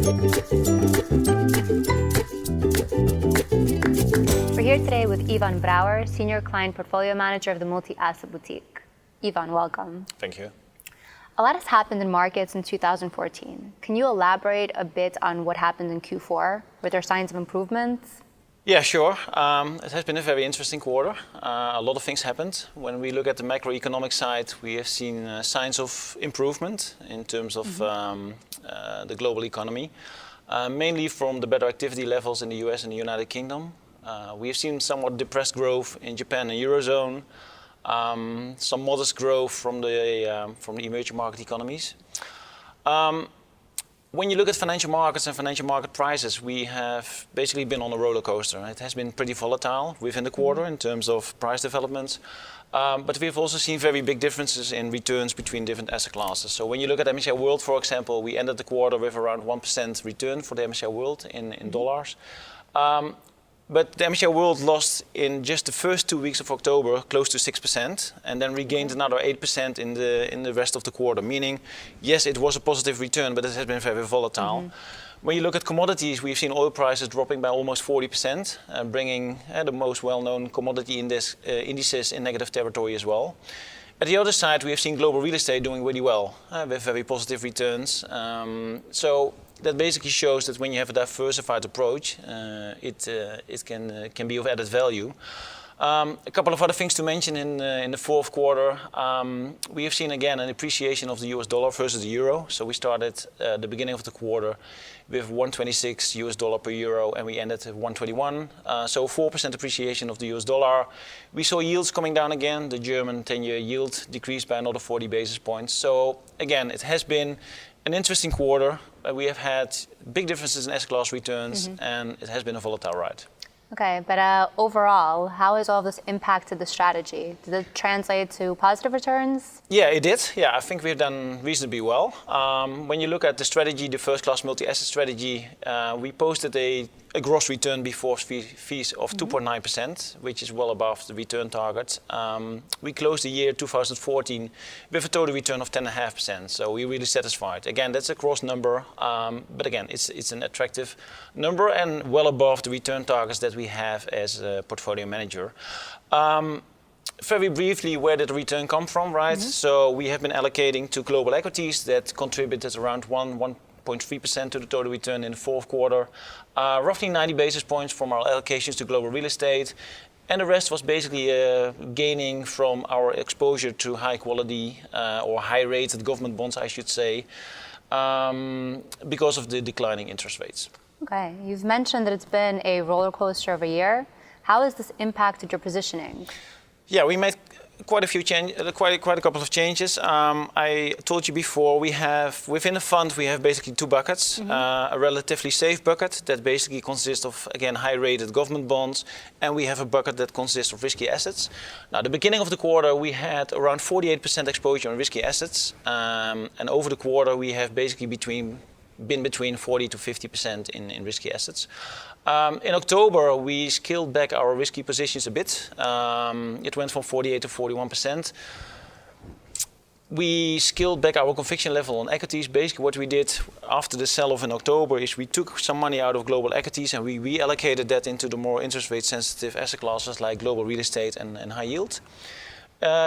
We're here today with Iwan Brouwer, Senior Client Portfolio Manager of the Multi-Asset Boutique. Iwan, welcome. Thank you. A lot has happened in markets in 2014. Can you elaborate a bit on what happened in Q4? Were there signs of improvement? Yeah, sure. It has been a very interesting quarter. A lot of things happened. When we look at the macroeconomic side, we have seen signs of improvement in terms of the global economy, mainly from the better activity levels in the US and the United Kingdom. We have seen somewhat depressed growth in Japan and Eurozone, some modest growth from the emerging market economies. When you look at financial markets and financial market prices, we have basically been on a roller coaster. It has been pretty volatile within the quarter in terms of price developments. But we've also seen very big differences in returns between different asset classes. So when you look at MSCI World, for example, we ended the quarter with around 1% return for the MSCI World in dollars. But the MSCI World lost in just the first 2 weeks of October close to 6%, and then regained another 8% in the rest of the quarter. Meaning, yes, it was a positive return, but it has been very volatile. When you look at commodities, we've seen oil prices dropping by almost 40%, bringing the most well-known commodity indices in negative territory as well. At the other side, we have seen global real estate doing really well with very positive returns. So that basically shows that when you have a diversified approach, it can be of added value. A couple of other things to mention in the fourth quarter. We have seen again an appreciation of the US dollar versus the euro. So we started the beginning of the quarter with 126 US dollar per euro, and we ended at 121. So 4% appreciation of the US dollar. We saw yields coming down again. The German 10-year yield decreased by another 40 basis points. So again, it has been an interesting quarter. We have had big differences in asset class returns, and it has been a volatile ride. Okay, but overall, how has all this impacted the strategy? Did it translate to positive returns? Yeah, it did. Yeah, I think we've done reasonably well. When you look at the strategy, the first class multi-asset strategy, we posted a gross return before fees of 2.9%, which is well above the return target. We closed the year 2014 with a total return of 10.5%, so we're really satisfied. Again, that's a gross number, but again, it's an attractive number and well above the return targets that we have as a portfolio manager. Very briefly, where did the return come from, right? So we have been allocating to global equities that contributed around 1.3% to the total return in the fourth quarter. Roughly 90 basis points from our allocations to global real estate. And the rest was basically gaining from our exposure to high quality or high rated government bonds, I should say, because of the declining interest rates. Okay, you've mentioned that it's been a roller coaster of a year. How has this impacted your positioning? Yeah, we made quite a couple of changes. I told you before, we have within the fund we have basically two buckets. A relatively safe bucket that basically consists of, again, high-rated government bonds, and we have a bucket that consists of risky assets. Now, the beginning of the quarter we had around 48% exposure on risky assets, and over the quarter we have basically been between 40 to 50% in risky assets. In October, we scaled back our risky positions a bit. It went from 48 to 41%. We scaled back our conviction level on equities. Basically, what we did after the sell-off in October is we took some money out of global equities and we reallocated that into the more interest rate sensitive asset classes like global real estate and high yield.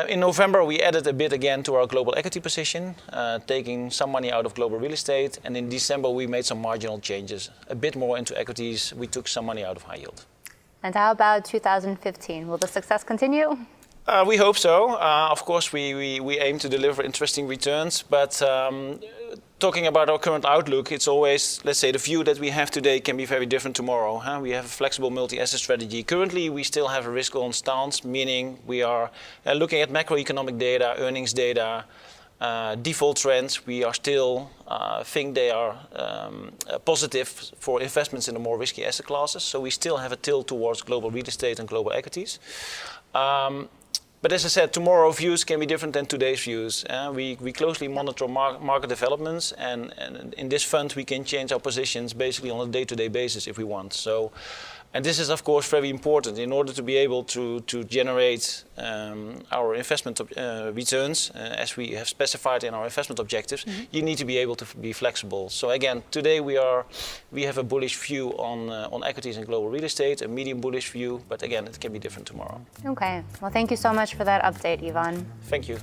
In November, we added a bit again to our global equity position, taking some money out of global real estate. And in December, we made some marginal changes, a bit more into equities. We took some money out of high yield. And how about 2015? Will the success continue? We hope so. Of course, we aim to deliver interesting returns. But talking about our current outlook, it's always, let's say, the view that we have today can be very different tomorrow. We have a flexible multi-asset strategy. Currently, we still have a risk-on stance, meaning we are looking at macroeconomic data, earnings data, default trends. We are still think they are positive for investments in the more risky asset classes. So we still have a tilt towards global real estate and global equities. But as I said, tomorrow's views can be different than today's views. We closely monitor market developments, and in this fund we can change our positions basically on a day-to-day basis if we want. So And this is, of course, very important in order to be able to generate our investment returns, as we have specified in our investment objectives. You need to be able to be flexible. So again, today we have a bullish view on equities and global real estate, a medium bullish view, but again, it can be different tomorrow. Okay. Well, thank you so much for that update, Iwan. Thank you.